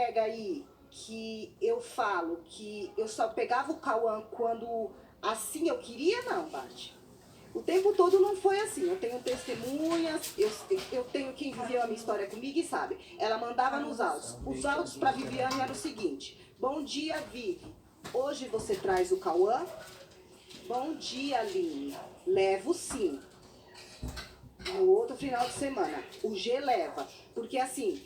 pega aí que eu falo que eu só pegava o Cauã quando assim eu queria, não, Bate. O tempo todo não foi assim. Eu tenho testemunhas, eu tenho quem viveu a minha história comigo e sabe. Ela mandava nos áudios. Os áudios para Viviane eram o seguinte: bom dia, Vivi. Hoje você traz o Cauã? Bom dia, Aline. Levo sim. No outro final de semana, o G leva. Porque assim,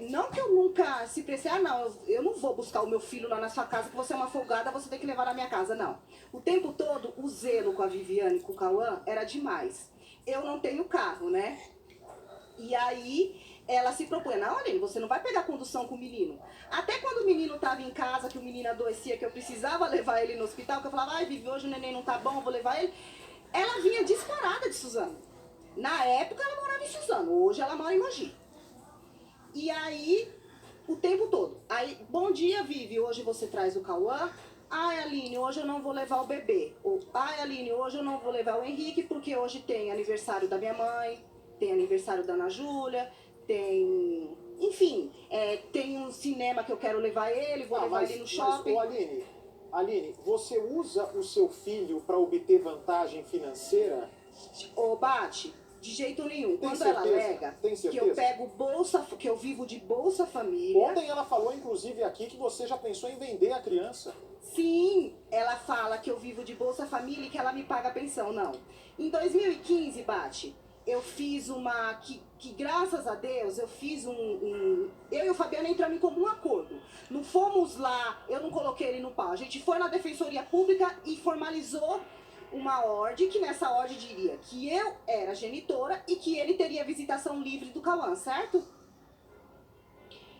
não que eu nunca se preciar, não, eu não vou buscar o meu filho lá na sua casa, que você é uma folgada, você tem que levar na minha casa, não. O tempo todo, o zelo com a Viviane e com o Cauã era demais. Eu não tenho carro, né? E aí, ela se propõe, não, Aline, você não vai pegar condução com o menino. Até quando o menino estava em casa, que o menino adoecia, que eu precisava levar ele no hospital, que eu falava, ai, Vivi, hoje o neném não tá bom, eu vou levar ele. Ela vinha disparada de Suzano. Na época ela morava em Suzano, hoje ela mora em Mogi. E aí, o tempo todo. Aí, bom dia, Vivi, hoje você traz o Cauã? Ai, Aline, hoje eu não vou levar o bebê. Ou, ai, Aline, hoje eu não vou levar o Henrique, porque hoje tem aniversário da minha mãe, tem aniversário da Ana Júlia, tem... Enfim, tem um cinema que eu quero levar ele, vou levar ele no shopping. Mas, Aline, você usa o seu filho para obter vantagem financeira? Ô, Bate, de jeito nenhum. Tem Quando certeza? ela alega Tem que certeza? eu pego bolsa, que eu vivo de Bolsa Família. Ontem ela falou, inclusive, aqui que você já pensou em vender a criança. Sim, ela fala que eu vivo de Bolsa Família e que ela me paga a pensão. Não. Em 2015, Bate, eu fiz uma... Que graças a Deus, eu fiz eu e o Fabiano entramos em comum acordo. Não fomos lá, eu não coloquei ele no pau. A gente foi na Defensoria Pública e formalizou uma ordem, que nessa ordem diria que eu era genitora e que ele teria visitação livre do Cauã, certo?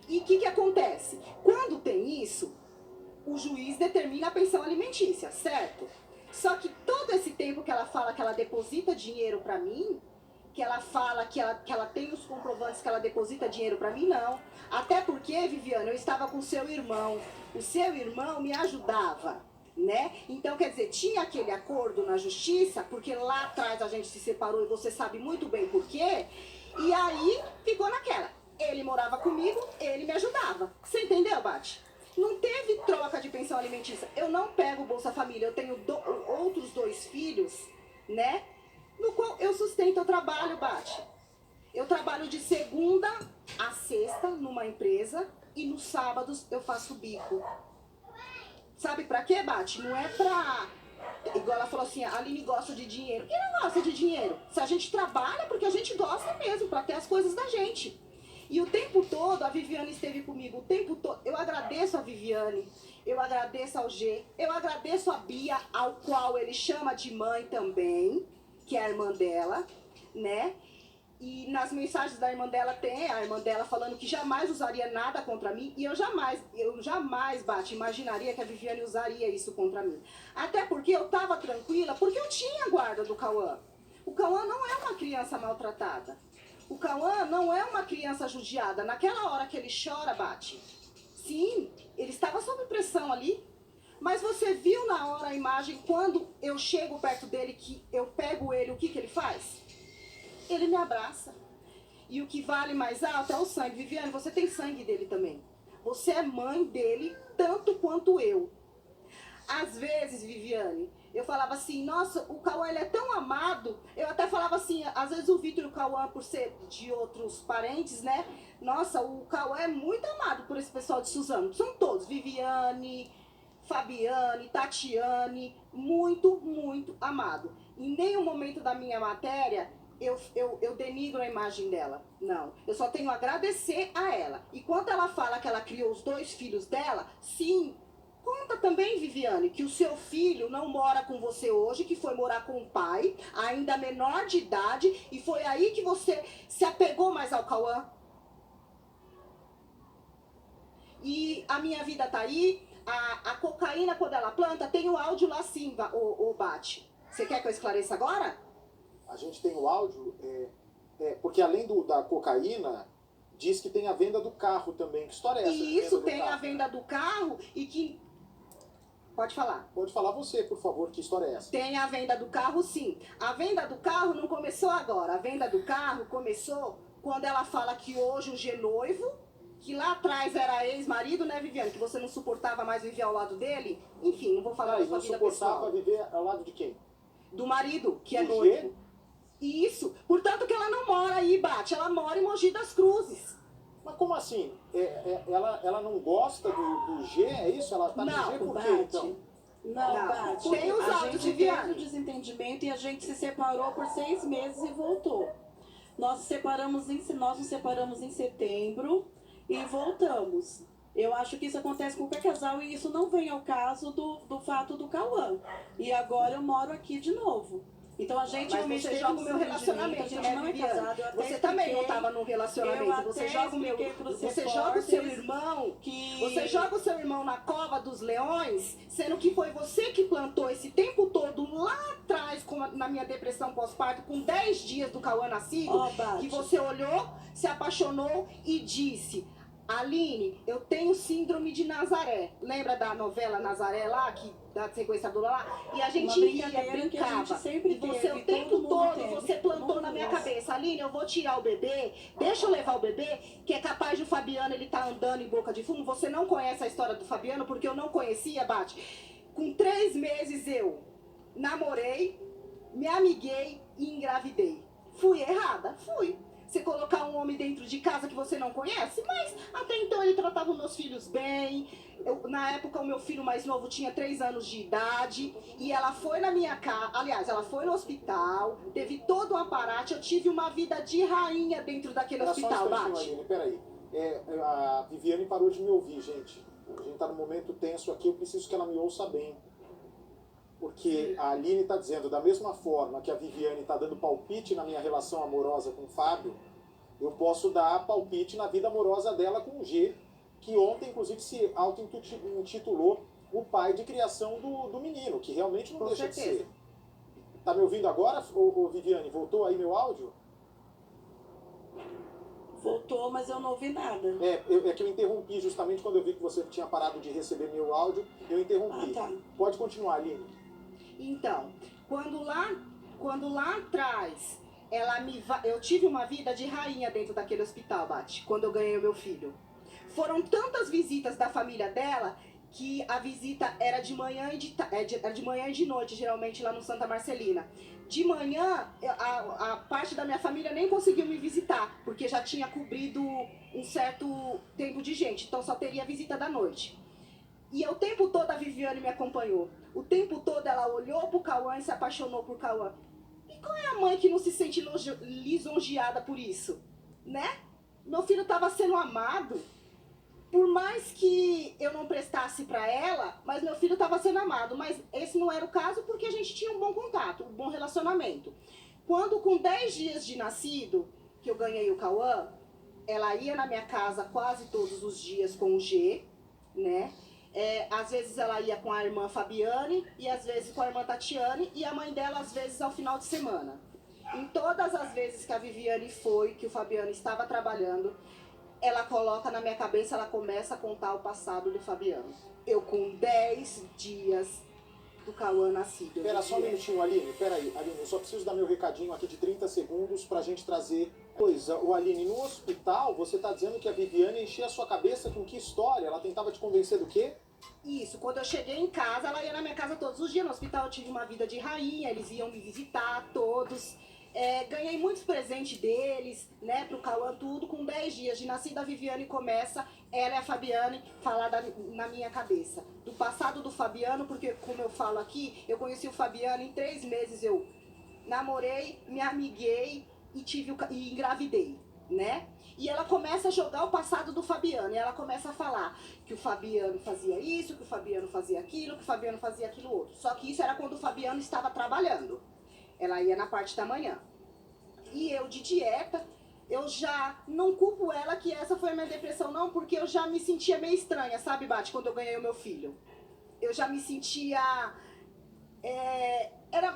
E o que acontece? Quando tem isso, o juiz determina a pensão alimentícia, certo? Só que todo esse tempo que ela fala que ela deposita dinheiro pra mim, que ela fala que ela tem os comprovantes que ela deposita dinheiro pra mim, não. Até porque, Viviane, eu estava com o seu irmão. O seu irmão me ajudava, né? Então, quer dizer, tinha aquele acordo na justiça, porque lá atrás a gente se separou e você sabe muito bem por quê. E aí, ficou naquela. Ele morava comigo, ele me ajudava. Você entendeu, Bate? Não teve troca de pensão alimentícia. Eu não pego Bolsa Família, eu tenho outros 2 filhos, né? No qual eu sustento o trabalho, Bate. Eu trabalho de segunda a sexta numa empresa e nos sábados eu faço bico. Sabe pra quê, Bate? Não é pra... Igual ela falou assim, a Aline gosta de dinheiro. Quem não gosta de dinheiro? Se a gente trabalha, porque a gente gosta mesmo, pra ter as coisas da gente. E o tempo todo, a Viviane esteve comigo, o tempo todo. Eu agradeço a Viviane, eu agradeço ao G, eu agradeço a Bia, ao qual ele chama de mãe também, que é a irmã dela, né? E nas mensagens da irmã dela tem a irmã dela falando que jamais usaria nada contra mim. E eu jamais, Bate, imaginaria que a Viviane usaria isso contra mim. Até porque eu tava tranquila, porque eu tinha a guarda do Cauã. O Cauã não é uma criança maltratada. O Cauã não é uma criança judiada. Naquela hora que ele chora, Bate. Sim, ele estava sob pressão ali. Mas você viu na hora a imagem, quando eu chego perto dele, que eu pego ele, o que ele faz? Ele me abraça. E o que vale mais alto é o sangue. Viviane, você tem sangue dele também. Você é mãe dele tanto quanto eu. Às vezes, Viviane, eu falava assim, nossa, o Cauã ele é tão amado. Eu até falava assim, às vezes o Vitor e o Cauã, por ser de outros parentes, né? Nossa, o Cauã é muito amado por esse pessoal de Suzano. São todos, Viviane, Fabiane, Tatiane, muito, muito amado. Em nenhum momento da minha matéria eu denigro a imagem dela. Não. Eu só tenho a agradecer a ela. E quando ela fala que ela criou os 2 filhos dela, sim. Conta também, Viviane, que o seu filho não mora com você hoje, que foi morar com o pai, ainda menor de idade, e foi aí que você se apegou mais ao Cauã. E a minha vida tá aí, a cocaína, quando ela planta, tem o áudio lá sim, o Bate. Você quer que eu esclareça agora? A gente tem o áudio, porque além da cocaína, diz que tem a venda do carro também. Que história é essa? E isso, tem a venda do carro e que... Pode falar. Pode falar você, por favor, que história é essa? Tem a venda do carro, sim. A venda do carro não começou agora. A venda do carro começou quando ela fala que hoje o G noivo que lá atrás era ex-marido, né, Viviane? Que você não suportava mais viver ao lado dele. Enfim, não vou falar da sua vida pessoal. Não suportava viver ao lado de quem? Do marido, que é Do noivo. G? Isso. Portanto que ela não mora aí, Bate. Ela mora em Mogi das Cruzes. Mas como assim? Ela não gosta do G? É isso? Ela tá no G por quê, então? Não, Não. Bate. Tem os A áudios de gente teve Viane. um desentendimento e a gente se separou por 6 meses e voltou. Nós nos separamos em setembro e voltamos. Eu acho que isso acontece com qualquer casal e isso não vem ao caso do fato do Cauã. E agora eu moro aqui de novo. Então a gente Mas realmente você teve joga um o meu relacionamento, a gente né, não é Viviane? casado. Eu até Você também não expliquei, estava num relacionamento. Você joga o meu. Você joga o seu irmão. Você joga o seu irmão na cova dos leões, sendo que foi você que plantou esse tempo todo lá atrás, na minha depressão pós-parto, com 10 dias do Cauã nascido, que você olhou, se apaixonou e disse: Aline, eu tenho síndrome de Nazaré. Lembra da novela Nazaré lá, da sequestradora lá? E a gente ia, brincava. E você o tempo todo, você plantou na minha cabeça: Aline, eu vou tirar o bebê, deixa eu levar o bebê, que é capaz de o Fabiano, ele tá andando em boca de fumo. Você não conhece a história do Fabiano, porque eu não conhecia, Bate. Com 3 meses eu namorei, me amiguei e engravidei. Fui errada? Fui. Você colocar um homem dentro de casa que você não conhece, mas até então ele tratava os meus filhos bem. Na época o meu filho mais novo tinha 3 anos de idade e ela foi na minha casa, aliás, ela foi no hospital, teve todo um aparato, eu tive uma vida de rainha dentro daquele hospital, Bate. Aline, peraí. A Viviane parou de me ouvir, gente. A gente tá num momento tenso aqui, eu preciso que ela me ouça bem. Porque a Aline está dizendo, da mesma forma que a Viviane está dando palpite na minha relação amorosa com o Fábio, eu posso dar palpite na vida amorosa dela com o G, que ontem, inclusive, se auto-intitulou o pai de criação do menino, que realmente não Com deixa certeza. de ser. Tá me ouvindo agora, ô Viviane? Voltou aí meu áudio? Voltou, mas eu não ouvi nada. É que eu interrompi justamente quando eu vi que você tinha parado de receber meu áudio, eu interrompi. Ah, tá. Pode continuar, Aline. Então, quando lá atrás eu tive uma vida de rainha dentro daquele hospital, Bate, quando eu ganhei o meu filho. Foram tantas visitas da família dela que a visita era de manhã e de noite, geralmente lá no Santa Marcelina. De manhã, a parte da minha família nem conseguiu me visitar, porque já tinha cobrido um certo tempo de gente, então só teria visita da noite. E o tempo todo a Viviane me acompanhou. O tempo todo ela olhou pro Cauã e se apaixonou por Cauã. E qual é a mãe que não se sente lisonjeada por isso? Né? Meu filho estava sendo amado. Por mais que eu não prestasse para ela, mas meu filho estava sendo amado. Mas esse não era o caso porque a gente tinha um bom contato, um bom relacionamento. Quando com 10 dias de nascido, que eu ganhei o Cauã, ela ia na minha casa quase todos os dias com o G, né? Às vezes ela ia com a irmã Fabiane e às vezes com a irmã Tatiane e a mãe dela às vezes ao final de semana. Em todas as vezes que a Viviane foi, que o Fabiano estava trabalhando, ela coloca na minha cabeça, ela começa a contar o passado do Fabiano. Eu com 10 dias do Cauã nascido. Espera só um minutinho, Aline. Peraí, Aline, eu só preciso dar meu recadinho aqui de 30 segundos pra gente trazer coisa. O Aline, no hospital, você tá dizendo que a Viviane enchia a sua cabeça com que história? Ela tentava te convencer do quê? Isso, quando eu cheguei em casa, ela ia na minha casa todos os dias. No hospital eu tive uma vida de rainha, eles iam me visitar todos. Ganhei muitos presentes deles, né, pro Cauã, tudo. Com 10 dias de nascida, a Viviane começa, ela e a Fabiane, falar na minha cabeça. Do passado do Fabiano, porque, como eu falo aqui, eu conheci o Fabiano em 3 meses, eu namorei, me amiguei e engravidei, né? E ela começa a jogar o passado do Fabiano, e ela começa a falar que o Fabiano fazia isso, que o Fabiano fazia aquilo, que o Fabiano fazia aquilo outro. Só que isso era quando o Fabiano estava trabalhando. Ela ia na parte da manhã. E eu de dieta, eu já não culpo ela que essa foi a minha depressão, não, porque eu já me sentia meio estranha, sabe, Bate, quando eu ganhei o meu filho. Eu já me sentia...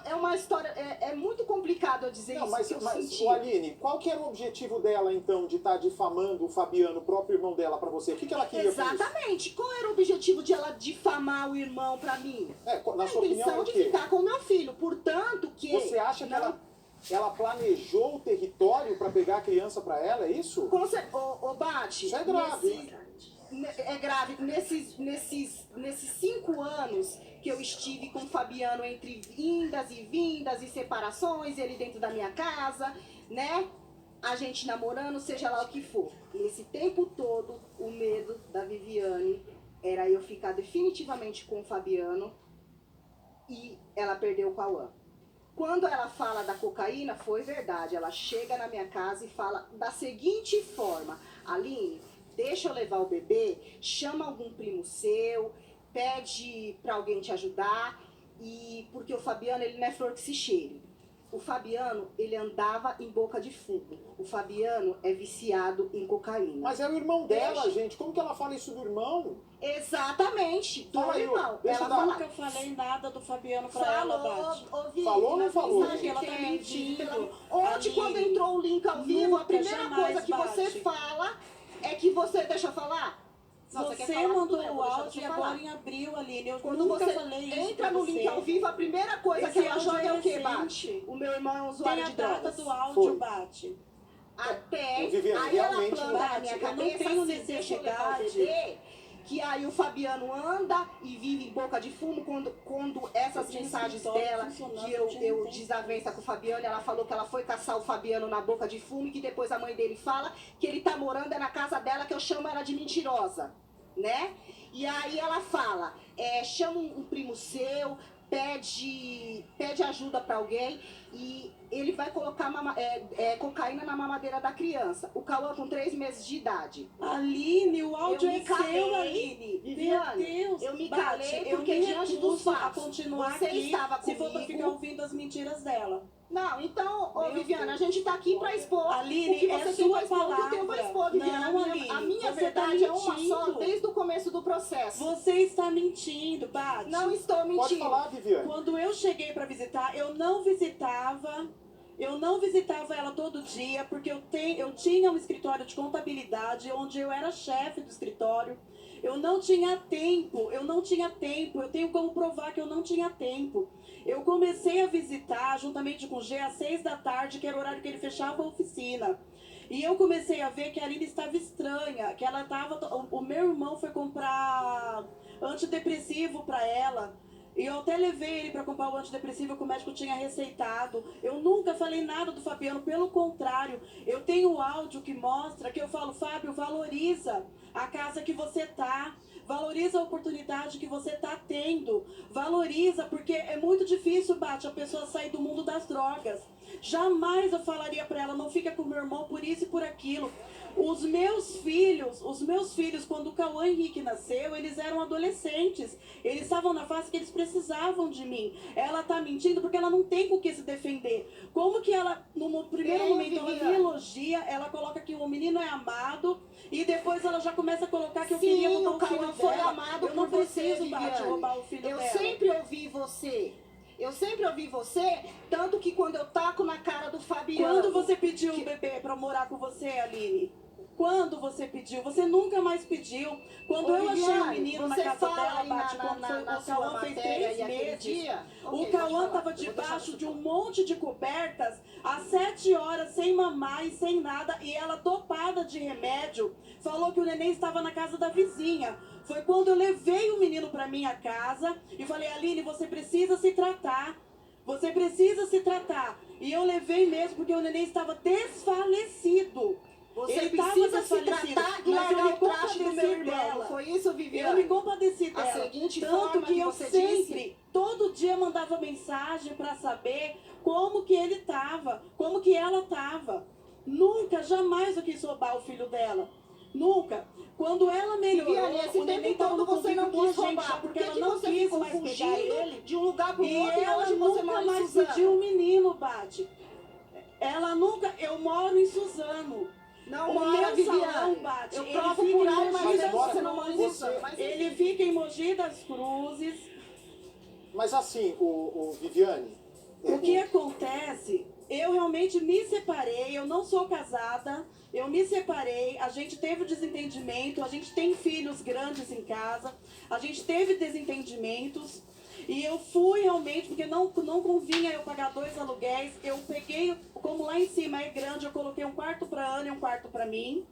É uma história, é muito complicado eu dizer não, isso, mas, que eu mas sentia. Aline, qual que era o objetivo dela, então, de estar difamando o Fabiano, o próprio irmão dela, pra você? O que ela queria com isso? Exatamente. Qual era o objetivo de ela difamar o irmão pra mim? Na sua opinião, intenção é o de quê? ficar com o meu filho. Portanto, que... Você acha que ela ela planejou o território para pegar a criança para ela, é isso? Ô, Bate, Isso é grave. é grave. Nesses 5 anos que eu estive com o Fabiano, entre vindas e separações, ele dentro da minha casa, né? A gente namorando, seja lá o que for. Nesse tempo todo, o medo da Viviane era eu ficar definitivamente com o Fabiano e ela perdeu o Cauã. Quando ela fala da cocaína, foi verdade. Ela chega na minha casa e fala da seguinte forma: Aline, deixa eu levar o bebê, chama algum primo seu, pede pra alguém te ajudar, e porque o Fabiano, ele não é flor que se cheire. O Fabiano, ele andava em boca de fumo. O Fabiano é viciado em cocaína. Mas é o irmão dela, gente. Como que ela fala isso do irmão? Exatamente, do Fala aí, irmão. deixa Ela eu dar- fala, Nunca falei nada do Fabiano pra ela, Bate. Falou ou não falou? Porque ela tá mentindo. Ontem, Ali. quando entrou o link ao vivo, a Nunca, primeira jamais, coisa que você Bate. fala é que você... Deixa eu falar? Não, quer Você falar mandou tudo, eu o vou deixar áudio você agora falar. em abril, Aline. Eu Quando nunca você falei isso entra pra no você. link ao vivo, a primeira coisa que Esse ela áudio joga é é o quê, recente. Bate? O meu irmão é um Tem usuário a de data drogas. do áudio, Foi. Bate. Até, Viviane, aí ela realmente planta não- na minha Eu não cabeça tenho assim, deixa eu levar o necessidade. bebê, que aí o Fabiano anda e vive em boca de fumo quando essas Eu tinha mensagens escritório dela, funcionando, que eu tinha eu tempo. desavença com o Fabiano, ela falou que ela foi caçar o Fabiano na boca de fumo e que depois a mãe dele fala que ele tá morando é na casa dela, que eu chamo ela de mentirosa, né? E aí ela fala, chama um primo seu, pede ajuda pra alguém e ele vai colocar cocaína na mamadeira da criança. O Cauã com 3 meses de idade. Aline, o áudio Eu é me calei, seu, Aline. Viviane, Meu Deus. eu me Bate, calei eu porque me diante dos recuso a fatos, continuar você aqui estava se for pra comigo. ficar ouvindo as mentiras dela. Não, então, Meu Viviane, Deus. a gente tá aqui pra expor Aline, o que é você tem sua pra expor, o que eu tenho pra palavra. expor, Viviane. Não, a minha, Aline, a minha você tá verdade é uma mentindo. só desde o começo do processo. Você está mentindo, Bate. Não estou mentindo. Pode falar, Viviane. Quando eu cheguei pra visitar, eu não visitava ela todo dia, porque eu tinha um escritório de contabilidade, onde eu era chefe do escritório. Eu não tinha tempo, eu tenho como provar que eu não tinha tempo. Eu comecei a visitar, juntamente com o G, às 6 da tarde, que era o horário que ele fechava a oficina. E eu comecei a ver que a Aline estava estranha, que ela estava... O meu irmão foi comprar antidepressivo para ela. E eu até levei ele para comprar o antidepressivo que o médico tinha receitado. Eu nunca falei nada do Fabiano, pelo contrário. Eu tenho o áudio que mostra que eu falo, Fábio, valoriza a casa que você tá. Valoriza a oportunidade que você tá tendo. Valoriza, porque é muito difícil, Bate, a pessoa sair do mundo das drogas. Jamais eu falaria para ela, não fica com meu irmão por isso e por aquilo. Os meus filhos, quando o Cauã Henrique nasceu, eles eram adolescentes. Eles estavam na fase que eles precisavam de mim. Ela tá mentindo porque ela não tem com o que se defender. Como que ela, no primeiro momento, ela me elogia, ela coloca que o menino é amado, e depois ela já começa a colocar que eu queria Sim, roubar o o filho Cauã foi dela. amado Eu não por você, preciso, Bate, Viviane. roubar o filho Eu dela. sempre ouvi você. Eu sempre ouvi você, tanto que quando eu taco na cara do Fabiano... Quando você pediu um bebê pra morar com você, Aline? Quando você pediu? Você nunca mais pediu. Quando eu achei o menino na casa dela, Bate, quando foi, o Cauã fez 3 meses, o Cauã tava debaixo de um monte de cobertas, às 7 horas, sem mamar e sem nada, e ela dopada de remédio, falou que o neném estava na casa da vizinha. Foi quando eu levei o menino pra minha casa e falei, Aline, você precisa se tratar. Você precisa se tratar. E eu levei mesmo, porque o neném estava desfalecido. Você Ele tava precisa se desfalecido, tratar e mas eu largar me o traste do meu compadeci irmão. dela. Foi isso, Viviane? Eu me compadeci A dela. seguinte Tanto forma que que eu você sempre, disse. todo dia mandava mensagem pra saber como que ele tava, como que ela tava. Nunca, jamais eu quis roubar o filho dela. Nunca. Quando ela melhorou, Viviane, esse o neném tempo tava todo no você não convívio quis com a gente, roubar. porque Por que ela que não você quis ficou mais pegar fugindo ele. de um lugar pro E outro e ela hoje você nunca mora em mais Suzano? pediu um menino, Bate. Ela nunca... Eu moro em Suzano. Não O mora, meu Viviane. salão, Bate, Eu ele provo fica por em aí, Mogi mas das agora você não mora em Cruzes. Suzano. Mas Ele fica em Mogi das Cruzes. Mas assim, o Viviane... O que acontece, eu realmente me separei, eu não sou casada, eu me separei, a gente teve desentendimento, a gente tem filhos grandes em casa, a gente teve desentendimentos, E eu fui realmente, porque não convinha eu pagar 2 aluguéis. Eu peguei, como lá em cima é grande, eu coloquei um quarto para Ana e um quarto para mim.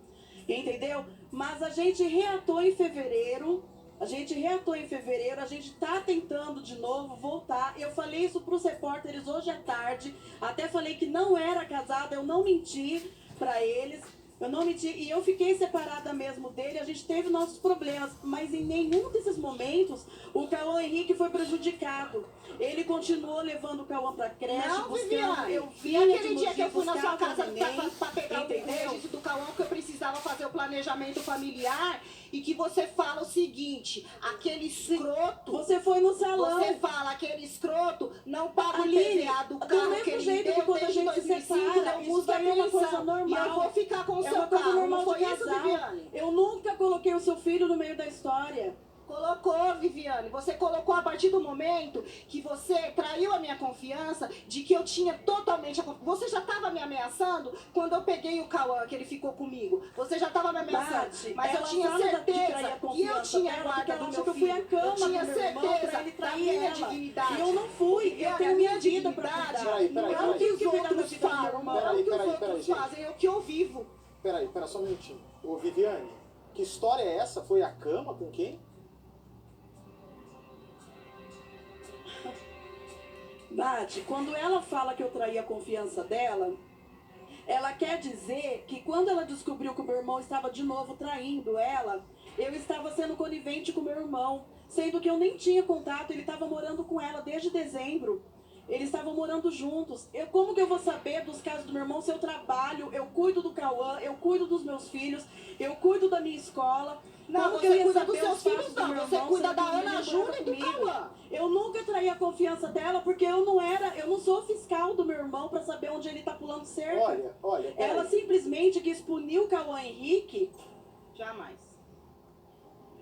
Entendeu? Mas a gente reatou em fevereiro. A gente tá tentando de novo voltar. Eu falei isso pros repórteres hoje à tarde. Até falei que não era casada, eu não menti para eles. Eu não menti, e eu fiquei separada mesmo dele, a gente teve nossos problemas, mas em nenhum desses momentos o Cauã Henrique foi prejudicado. Ele continuou levando o Cauã pra creche, Não, buscando, Viviane. eu E vinha aquele de dia que eu Mogi, fui na sua buscava casa o neném, pra pegar o entendeu? registro do Cauã, que eu precisava fazer o planejamento familiar, e que você fala o seguinte, aquele escroto... Você foi no salão. Você fala, aquele escroto não paga o Aline, IPVA do do carro mesmo que ele jeito deu que quando a desde gente se 2005, separa, deu isso música daí é uma coisa pensão. normal. E eu vou ficar com o É seu uma coisa carro, normal não foi de isso, casal. Viviane? Eu nunca coloquei o seu filho no meio da história. Colocou, Viviane. Você colocou a partir do momento que você traiu a minha confiança, de que eu tinha totalmente a confiança. Você já estava me ameaçando quando eu peguei o Cauã, que ele ficou comigo. Você já estava me ameaçando. Bate, mas eu ela tinha sabe de trair certeza a que eu confiança tinha dela, guarda porque ela do acha meu que eu fui à filho. cama Eu tinha com meu irmão certeza pra ele da trair minha ela. dignidade. E eu não fui, eu Viviane, tenho a minha minha vida pra dignidade cuidar. Peraí, não é o que Tenho os que cuidar da outros vida do meu falam, irmão. não é o que os Peraí, outros gente. fazem, é o que eu vivo. Peraí, só um minutinho. Ô, Viviane, que história é essa? Foi a cama com quem? Nath, quando ela fala que eu traí a confiança dela, ela quer dizer que quando ela descobriu que o meu irmão estava de novo traindo ela, eu estava sendo conivente com meu irmão, sendo que eu nem tinha contato, ele estava morando com ela desde dezembro. Eles estavam morando juntos. Como que eu vou saber dos casos do meu irmão se eu trabalho, eu cuido do Cauã, eu cuido dos meus filhos, eu cuido da minha escola? Não, Como que eu você ia cuida saber dos seus os fatos filhos, do não. meu Você irmão, cuida sendo da que o Ana menino Júlia morava e do comigo? Cauã. Eu nunca traí a confiança dela porque eu não sou fiscal do meu irmão para saber onde ele tá pulando cerca. Olha, peraí. Ela simplesmente quis punir o Cauã Henrique Jamais.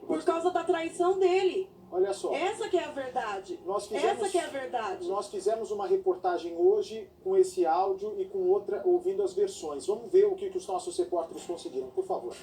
por causa da traição dele. Olha só. Essa que é a verdade. Essa que é a verdade. Nós fizemos uma reportagem hoje com esse áudio e com outra ouvindo as versões. Vamos ver o que os nossos repórteres conseguiram, por favor.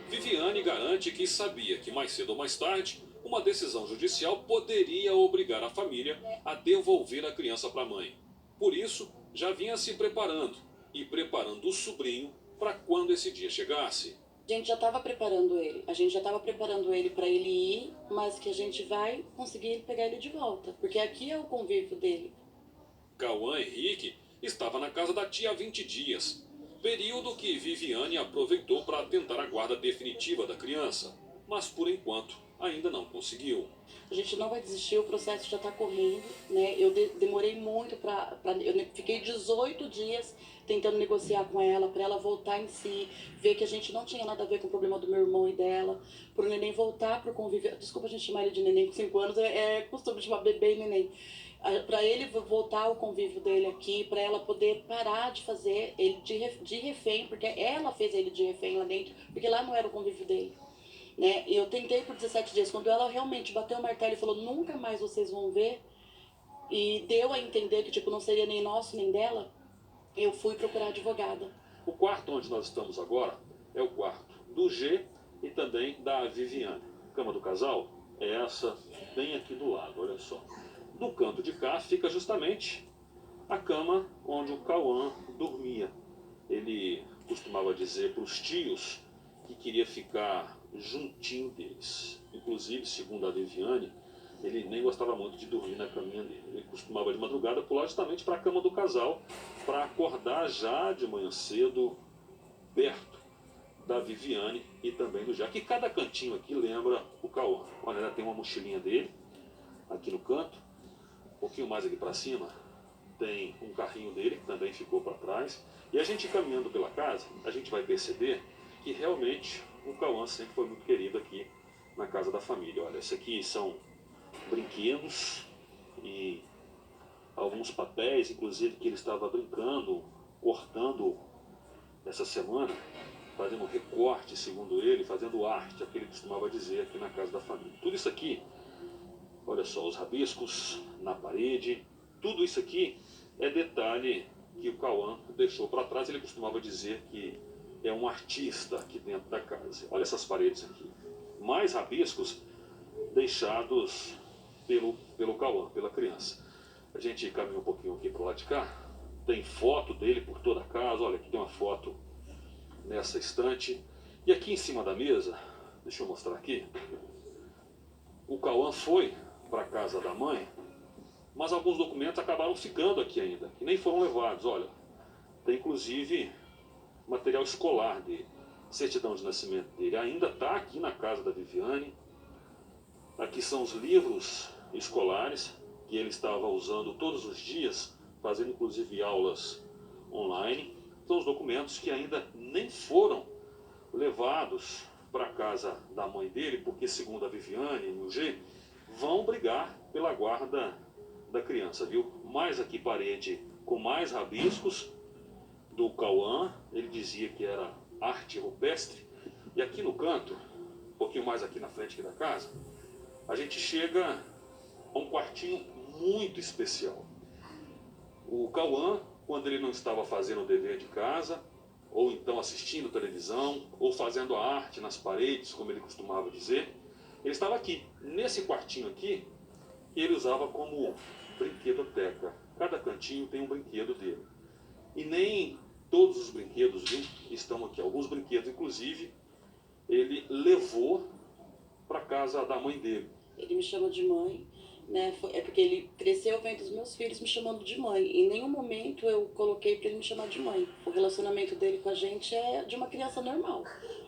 Viviane garante que sabia que mais cedo ou mais tarde uma decisão judicial poderia obrigar a família a devolver a criança para a mãe. Por isso, já vinha se preparando e preparando o sobrinho para quando esse dia chegasse. A gente já estava preparando ele. A gente já estava preparando ele para ele ir, mas que a gente vai conseguir pegar ele de volta. Porque aqui é o convívio dele. Cauã Henrique estava na casa da tia há 20 dias. Período que Viviane aproveitou para tentar a guarda definitiva da criança. Mas, por enquanto, ainda não conseguiu. A gente não vai desistir, o processo já está correndo, né? Eu demorei muito eu fiquei 18 dias tentando negociar com ela, para ela voltar em si, ver que a gente não tinha nada a ver com o problema do meu irmão e dela, para o neném voltar para o convívio. Desculpa a gente chamar ele de neném com 5 anos, é costume chamar bebê e neném. Para ele voltar ao convívio dele aqui, para ela poder parar de fazer ele de refém, porque ela fez ele de refém lá dentro, porque lá não era o convívio dele. Né? Eu tentei por 17 dias, quando ela realmente bateu o martelo e falou, nunca mais vocês vão ver, e deu a entender que tipo, não seria nem nosso nem dela, eu fui procurar advogada. O quarto onde nós estamos agora é o quarto do G e também da Viviane. A cama do casal é essa, bem aqui do lado, olha só. No canto de cá fica justamente a cama onde o Cauã dormia. Ele costumava dizer para os tios que queria ficar juntinho deles. Inclusive, segundo a Viviane, ele nem gostava muito de dormir na caminha dele. Ele costumava de madrugada pular justamente para a cama do casal, para acordar já de manhã cedo, perto da Viviane e também do Jaque. E cada cantinho aqui lembra o Cauã. Olha, ela tem uma mochilinha dele, aqui no canto. Um pouquinho mais aqui para cima, tem um carrinho dele, que também ficou para trás. E a gente caminhando pela casa, a gente vai perceber que realmente o Cauã sempre foi muito querido aqui na casa da família. Olha, esse aqui são brinquedos e alguns papéis, inclusive, que ele estava brincando, cortando essa semana, fazendo recorte, segundo ele, fazendo arte, é o que ele costumava dizer aqui na casa da família. Tudo isso aqui, olha só, os rabiscos na parede, tudo isso aqui é detalhe que o Cauã deixou para trás. Ele costumava dizer que é um artista aqui dentro da casa. Olha essas paredes aqui. Mais rabiscos deixados pelo Cauã, pela criança. A gente caminha um pouquinho aqui para o lado de cá. Tem foto dele por toda a casa. Olha, aqui tem uma foto nessa estante. E aqui em cima da mesa, deixa eu mostrar aqui. O Cauã foi para a casa da mãe, mas alguns documentos acabaram ficando aqui ainda, que nem foram levados. Olha, tem inclusive material escolar dele, certidão de nascimento dele, ainda está aqui na casa da Viviane. Aqui são os livros escolares que ele estava usando todos os dias, fazendo inclusive aulas online. São os documentos que ainda nem foram levados para a casa da mãe dele, porque segundo a Viviane e o G, vão brigar pela guarda da criança, viu? Mais aqui parede com mais rabiscos do Cauã, ele dizia que era arte rupestre. E aqui no canto, um pouquinho mais aqui na frente aqui da casa, a gente chega a um quartinho muito especial. O Cauã, quando ele não estava fazendo o dever de casa, ou então assistindo televisão, ou fazendo a arte nas paredes, como ele costumava dizer, ele estava aqui, nesse quartinho aqui, que ele usava como brinquedoteca. Cada cantinho tem um brinquedo dele. E nem todos os brinquedos, viu, estão aqui. Alguns brinquedos, inclusive, ele levou para casa da mãe dele. Ele me chama de mãe, né? É porque ele cresceu vendo os meus filhos me chamando de mãe. Em nenhum momento eu coloquei para ele me chamar de mãe. O relacionamento dele com a gente é de uma criança normal.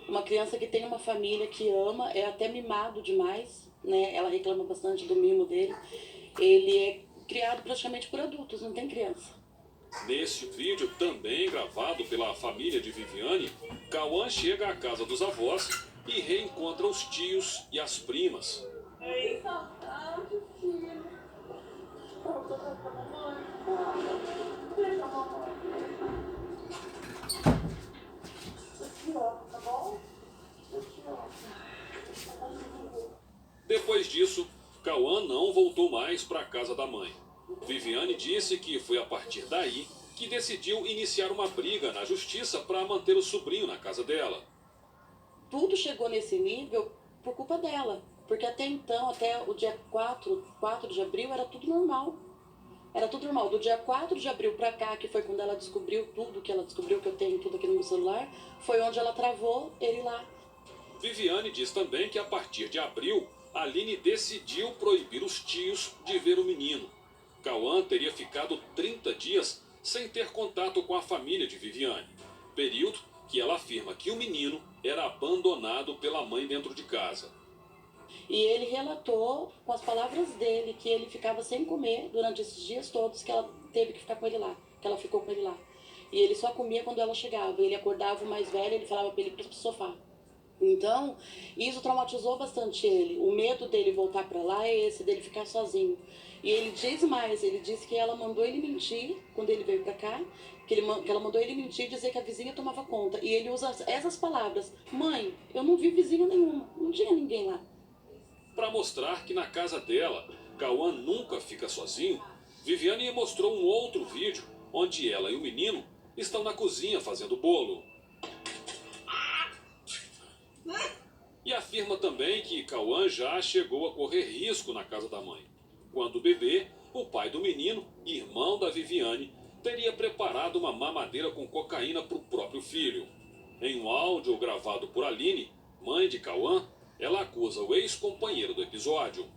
Uma criança que tem uma família que ama, é até mimado demais, né? Ela reclama bastante do mimo dele. Ele é criado praticamente por adultos, não tem criança. Nesse vídeo, também gravado pela família de Viviane, Cauã chega à casa dos avós e reencontra os tios e as primas. Ei, saudade, filho. Voltou pra mamãe. Vem com a mamãe. Eu te amo, tá bom? Eu te amo. Depois disso, Cauã não voltou mais para a casa da mãe. Viviane disse que foi a partir daí que decidiu iniciar uma briga na justiça para manter o sobrinho na casa dela. Tudo chegou nesse nível por culpa dela. Porque até então, até o dia 4 de abril, era tudo normal. Era tudo normal. Do dia 4 de abril pra cá, que foi quando ela descobriu tudo, que ela descobriu que eu tenho tudo aqui no meu celular, foi onde ela travou ele lá. Viviane diz também que a partir de abril, Aline decidiu proibir os tios de ver o menino. Cauã teria ficado 30 dias sem ter contato com a família de Viviane. Período que ela afirma que o menino era abandonado pela mãe dentro de casa. E ele relatou, com as palavras dele, que ele ficava sem comer durante esses dias todos, que ela teve que ficar com ele lá, que ela ficou com ele lá. E ele só comia quando ela chegava. Ele acordava o mais velho, ele falava para ele ir pro sofá. Então, isso traumatizou bastante ele. O medo dele voltar para lá é esse, dele ficar sozinho. E ele diz mais, ele disse que ela mandou ele mentir quando ele veio para cá, que ela mandou ele mentir e dizer que a vizinha tomava conta. E ele usa essas palavras: mãe, eu não vi vizinha nenhuma, não tinha ninguém lá. Para mostrar que na casa dela, Cauã nunca fica sozinho, Viviane mostrou um outro vídeo onde ela e o menino estão na cozinha fazendo bolo. E afirma também que Cauã já chegou a correr risco na casa da mãe. Quando o bebê, o pai do menino, irmão da Viviane, teria preparado uma mamadeira com cocaína para o próprio filho. Em um áudio gravado por Aline, mãe de Cauã, ela acusa o ex-companheiro do episódio.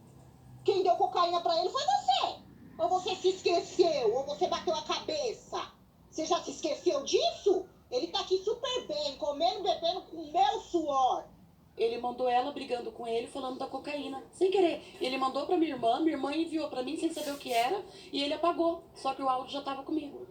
Quem deu cocaína pra ele foi você. Ou você se esqueceu, ou você bateu a cabeça. Você já se esqueceu disso? Ele tá aqui super bem, comendo, bebendo com o meu suor. Ele mandou ela brigando com ele, falando da cocaína, sem querer. Ele mandou pra minha irmã enviou pra mim sem saber o que era, e ele apagou. Só que o áudio já tava comigo.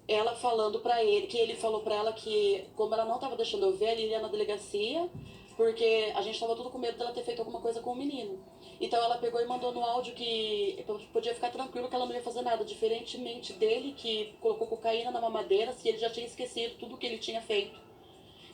Ela falando pra ele, que ele falou pra ela que, como ela não tava deixando eu ver, ele ia na delegacia, porque a gente tava tudo com medo dela ter feito alguma coisa com o menino. Então ela pegou e mandou no áudio que podia ficar tranquilo que ela não ia fazer nada, diferentemente dele, que colocou cocaína na mamadeira, se ele já tinha esquecido tudo que ele tinha feito.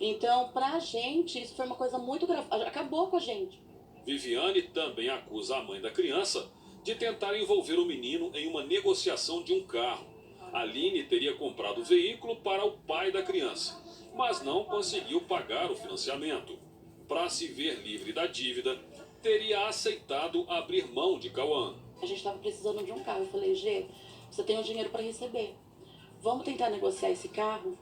Então, pra gente, isso foi uma coisa muito grave, acabou com a gente. Viviane também acusa a mãe da criança de tentar envolver o menino em uma negociação de um carro. Aline teria comprado o veículo para o pai da criança, mas não conseguiu pagar o financiamento. Para se ver livre da dívida, teria aceitado abrir mão de Cauã. A gente estava precisando de um carro. Eu falei, Gê, você tem o dinheiro para receber. Vamos tentar negociar esse carro?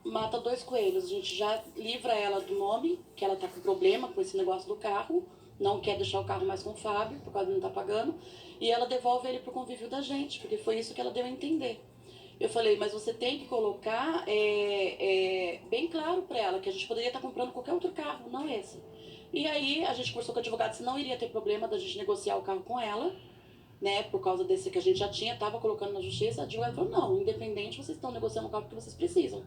Mata 2 coelhos. A gente já livra ela do nome, que ela tá com problema com esse negócio do carro. Não quer deixar o carro mais com o Fábio, por causa de não tá pagando. E ela devolve ele pro convívio da gente, porque foi isso que ela deu a entender. Eu falei, mas você tem que colocar bem claro para ela que a gente poderia estar comprando qualquer outro carro, não esse. E aí a gente conversou com o advogado se não iria ter problema da gente negociar o carro com ela, né, por causa desse que a gente já estava colocando na justiça. A advogada falou, não, independente, vocês estão negociando o carro porque vocês precisam.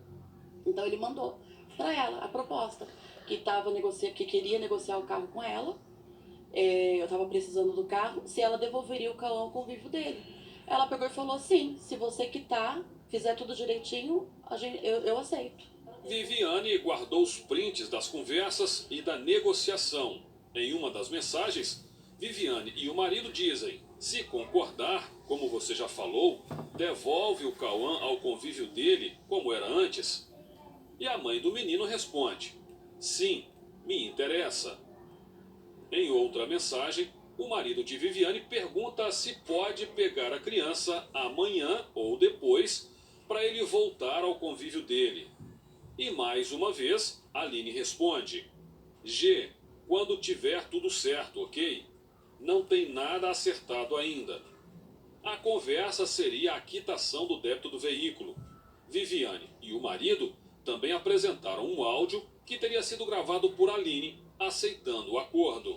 Então ele mandou para ela a proposta, que queria negociar o carro com ela. Eu estava precisando do carro, se ela devolveria o Cauã ao convívio dele. Ela pegou e falou, sim, se você quitar, fizer tudo direitinho, eu aceito. Viviane guardou os prints das conversas e da negociação. Em uma das mensagens, Viviane e o marido dizem, se concordar, como você já falou, devolve o Cauã ao convívio dele, como era antes. E a mãe do menino responde, sim, me interessa. Em outra mensagem, o marido de Viviane pergunta se pode pegar a criança amanhã ou depois para ele voltar ao convívio dele. E mais uma vez, Aline responde, G, quando tiver tudo certo, ok? Não tem nada acertado ainda. A conversa seria a quitação do débito do veículo. Viviane e o marido também apresentaram um áudio que teria sido gravado por Aline, aceitando o acordo.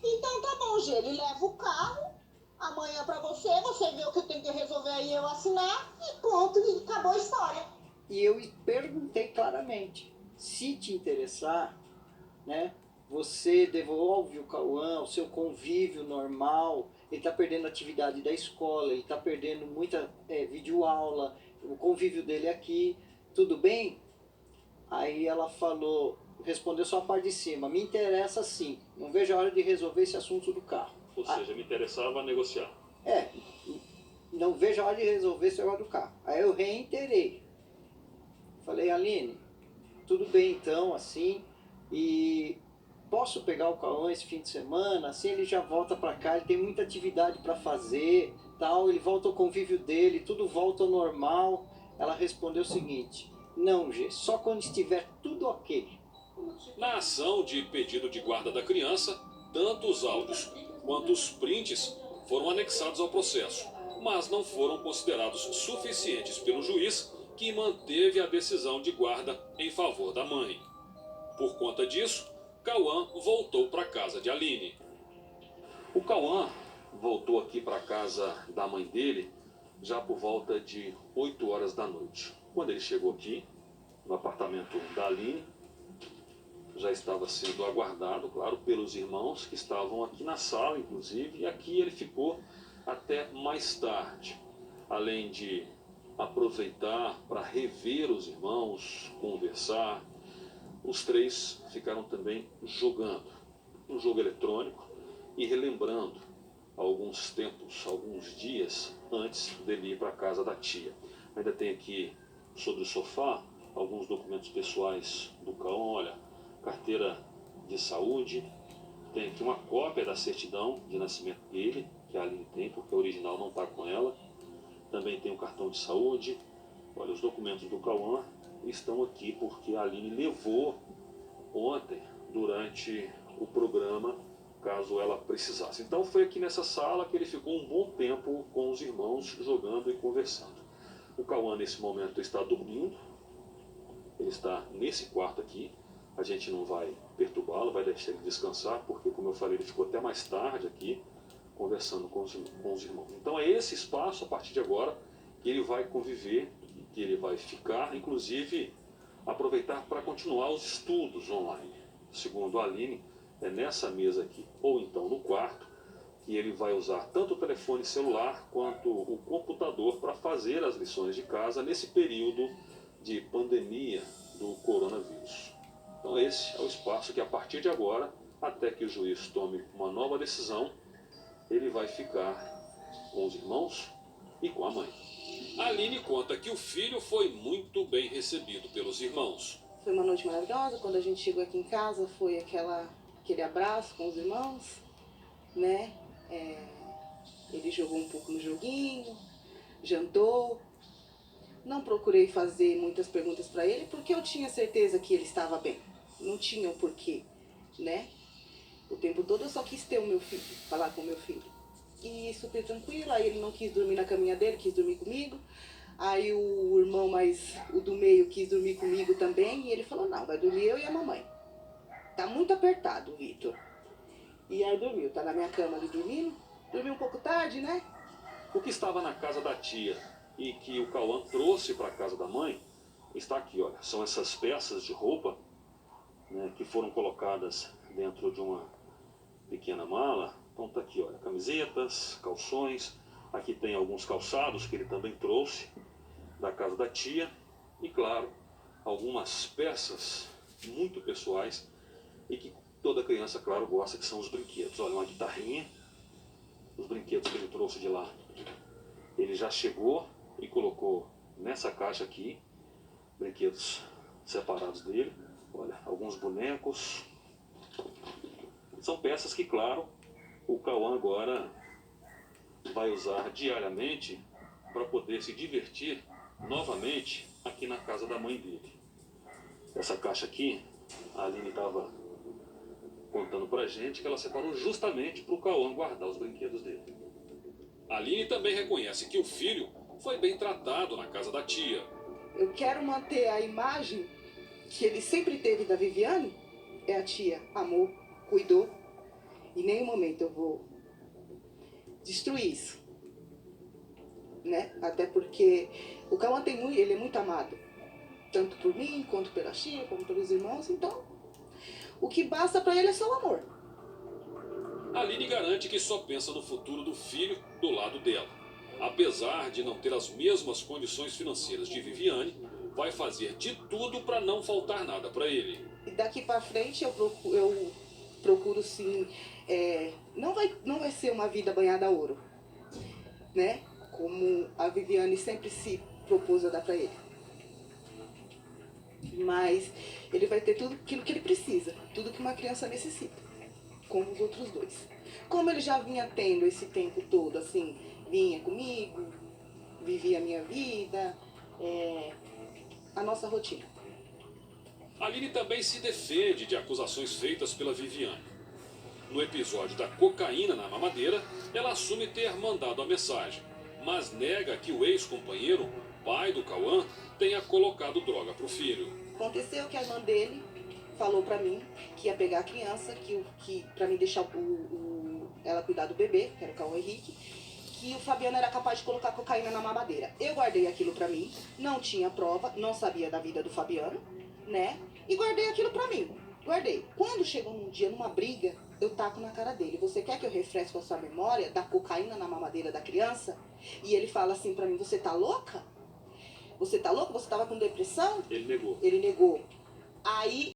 Então tá bom, Gê, ele leva o carro, amanhã pra você vê o que tem que resolver aí, eu assinar, e ponto, e acabou a história. E eu perguntei claramente, se te interessar, né, você devolve o Cauã ao seu convívio normal, ele está perdendo a atividade da escola, ele está perdendo muita videoaula, o convívio dele aqui, tudo bem? Aí ela falou, respondeu só a parte de cima, me interessa sim, não vejo a hora de resolver esse assunto do carro. Ou seja, me interessava negociar. Não vejo a hora de resolver esse negócio do carro. Aí eu reiterei. Falei, Aline, tudo bem então, assim, e posso pegar o Cauã esse fim de semana, assim ele já volta pra cá, ele tem muita atividade pra fazer, tal, ele volta ao convívio dele, tudo volta ao normal. Ela respondeu o seguinte, não, Gê, só quando estiver tudo ok. Na ação de pedido de guarda da criança, tanto os áudios quanto os prints foram anexados ao processo, mas não foram considerados suficientes pelo juiz, que manteve a decisão de guarda em favor da mãe. Por conta disso, Cauã voltou para a casa de Aline. O Cauã voltou aqui para a casa da mãe dele já por volta de 8 horas da noite. Quando ele chegou aqui, no apartamento da Aline, já estava sendo aguardado, claro, pelos irmãos que estavam aqui na sala, inclusive, e aqui ele ficou até mais tarde, além de aproveitar para rever os irmãos, conversar. Os três ficaram também jogando um jogo eletrônico e relembrando alguns tempos, alguns dias antes dele ir para a casa da tia. Ainda tem aqui sobre o sofá alguns documentos pessoais do Cauã, olha, carteira de saúde, tem aqui uma cópia da certidão de nascimento dele, que a Aline tem, porque a original não está com ela. Também tem o cartão de saúde. Olha, os documentos do Cauã estão aqui porque a Aline levou ontem durante o programa, caso ela precisasse. Então foi aqui nessa sala que ele ficou um bom tempo com os irmãos, jogando e conversando. O Cauã nesse momento está dormindo, ele está nesse quarto aqui. A gente não vai perturbá-lo, vai deixar ele descansar, porque, como eu falei, ele ficou até mais tarde aqui, conversando com os irmãos. Então é esse espaço, a partir de agora, que ele vai conviver, que ele vai ficar, inclusive aproveitar para continuar os estudos online. Segundo a Aline, é nessa mesa aqui, ou então no quarto, que ele vai usar tanto o telefone celular quanto o computador para fazer as lições de casa nesse período de pandemia do coronavírus. Então esse é o espaço que, a partir de agora, até que o juiz tome uma nova decisão, ele vai ficar com os irmãos e com a mãe. A Aline conta que o filho foi muito bem recebido pelos irmãos. Foi uma noite maravilhosa. Quando a gente chegou aqui em casa, foi aquela aquele abraço com os irmãos, né? Ele jogou um pouco no joguinho, jantou. Não procurei fazer muitas perguntas para ele porque eu tinha certeza que ele estava bem. Não tinha o porquê, né? O tempo todo eu só quis ter o meu filho, falar com o meu filho. E super tranquilo, aí ele não quis dormir na caminha dele, quis dormir comigo. Aí o irmão o do meio quis dormir comigo também. E ele falou, não, vai dormir eu e a mamãe. Tá muito apertado, Vitor. E aí dormiu, tá na minha cama ali dormindo. Dormiu um pouco tarde, né? O que estava na casa da tia e que o Cauã trouxe para a casa da mãe está aqui, olha. São essas peças de roupa, né, que foram colocadas dentro de uma pequena mala. Então tá aqui, olha, camisetas, calções. Aqui tem alguns calçados que ele também trouxe da casa da tia. E claro, algumas peças muito pessoais e que toda criança, claro, gosta, que são os brinquedos. Olha, uma guitarrinha, os brinquedos que ele trouxe de lá. Ele já chegou e colocou nessa caixa aqui, brinquedos separados dele. Olha, alguns bonecos. São peças que, claro, o Cauã agora vai usar diariamente para poder se divertir novamente aqui na casa da mãe dele. Essa caixa aqui, a Aline estava contando pra gente que ela separou justamente para o Cauã guardar os brinquedos dele. A Aline também reconhece que o filho foi bem tratado na casa da tia. Eu quero manter a imagem que ele sempre teve da Viviane. É a tia, amou, cuidou. Em nenhum momento eu vou destruir isso, né? Até porque o Cauã ele é muito amado, tanto por mim, quanto pela tia, como pelos irmãos. Então, o que basta para ele é só o amor. A Aline garante que só pensa no futuro do filho do lado dela. Apesar de não ter as mesmas condições financeiras de Viviane, vai fazer de tudo para não faltar nada para ele. E daqui para frente eu procuro sim, não vai ser uma vida banhada a ouro, né? Como a Viviane sempre se propôs a dar para ele. Mas ele vai ter tudo aquilo que ele precisa, tudo que uma criança necessita, como os outros dois. Como ele já vinha tendo esse tempo todo, assim, vinha comigo, vivia a minha vida, a nossa rotina. A Aline também se defende de acusações feitas pela Viviane. No episódio da cocaína na mamadeira, ela assume ter mandado a mensagem, mas nega que o ex-companheiro, pai do Cauã, tenha colocado droga pro filho. Aconteceu que a irmã dele falou pra mim que ia pegar a criança, que pra mim deixar ela cuidar do bebê, que era o Cauã Henrique, que o Fabiano era capaz de colocar cocaína na mamadeira. Eu guardei aquilo pra mim, não tinha prova, não sabia da vida do Fabiano, né? E guardei aquilo pra mim. Guardei. Quando chegou num dia, numa briga, eu taco na cara dele. Você quer que eu refresque a sua memória da cocaína na mamadeira da criança? E ele fala assim pra mim, você tá louca? Você tá louco? Você tava com depressão? Ele negou. Ele negou. Aí